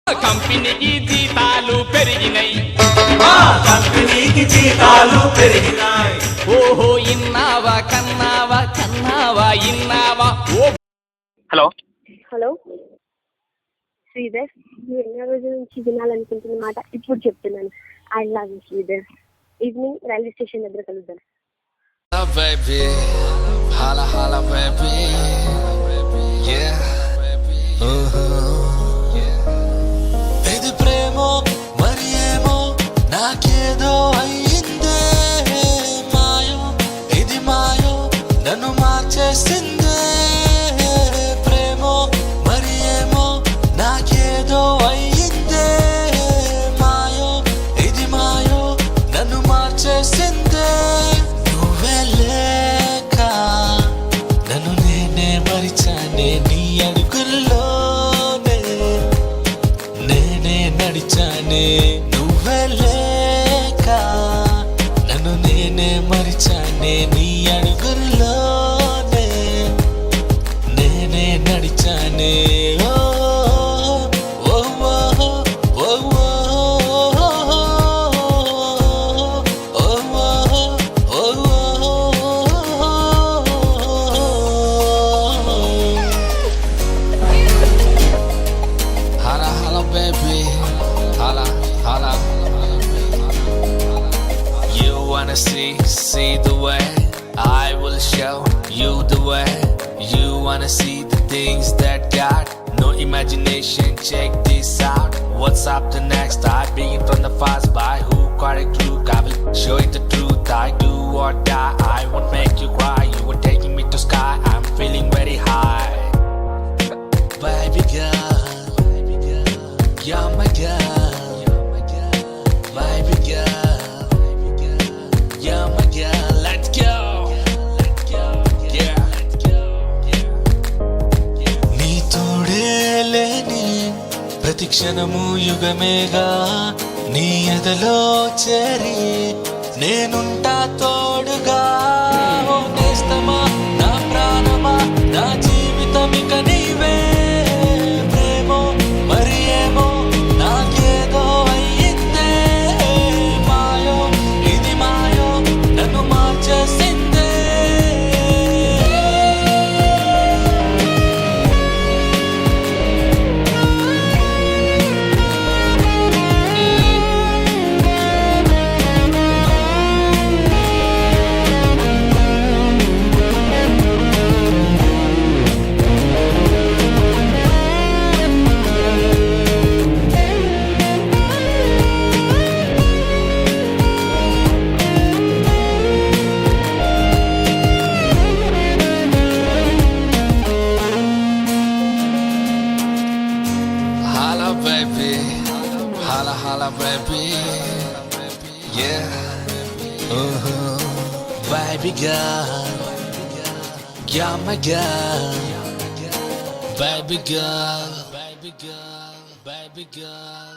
కంపెనీకి జీతాలు పెరిగినాయి, కంపెనీకి జీతాలు పెరిగినాయి. ఓహో ఇన్నావా కన్నావా కన్నావా ఇన్నావా. ఓ హలో హలో శ్రీధర్, నువ్వు ఎన్నో రోజుల నుంచి వినాలనుకుంటున్న మాట ఇప్పుడు చెప్తున్నాను. I love you Sridhar. Evening railway station దగ్గర కలుద్దాం. Baby, holla holla baby, yeah. ఇది ప్రేమో మరి ఏమో నాకేదో అయ్యిందే మాయో, ఇది మాయో నన్ను మార్చేసిందే. ప్రేమో మరి ఏమో నాకేదో అయ్యిందే మాయో, ఇది మాయో నన్ను మార్చేసిందే. నువ్వే లేక నన్ను నేనే మరిచానే, నీ అడుగుల్లోనే నేనే నడిచానే. నువ్వే లేక నన్ను నేనే మరిచానే, నీ అడుగుల్లోనే నేనే నడిచానే. ఓ ఓ ఓ holla holla baby, holla holla. You wanna see the way, I will show you the way. You wanna see the things that got no imagination, check this out. What's up the next? I begin from the fast by who got it through. I will show you the truth, I do or die. I won't make you cry, you were taking me to sky. I'm feeling very high. Baby girl, you're my girl. Baby girl, you're my girl. Let's go. Yeah. నీ తోడే లేని ప్రతి క్షణము యుగమేగా, నీ ఎదలో చేరి నేనుంటా తోడుగా. ఓ నేస్తమా నా ప్రాణమా నా జీవితమిక నీవే. ప్రేమో మరి ఏమో నాకేదో అయ్యిందే మాయో, ఇది మాయో నన్ను మార్చేసిందే. Holla baby, holla holla baby, yeah. Baby girl, you're my girl. Baby girl, baby girl, baby girl.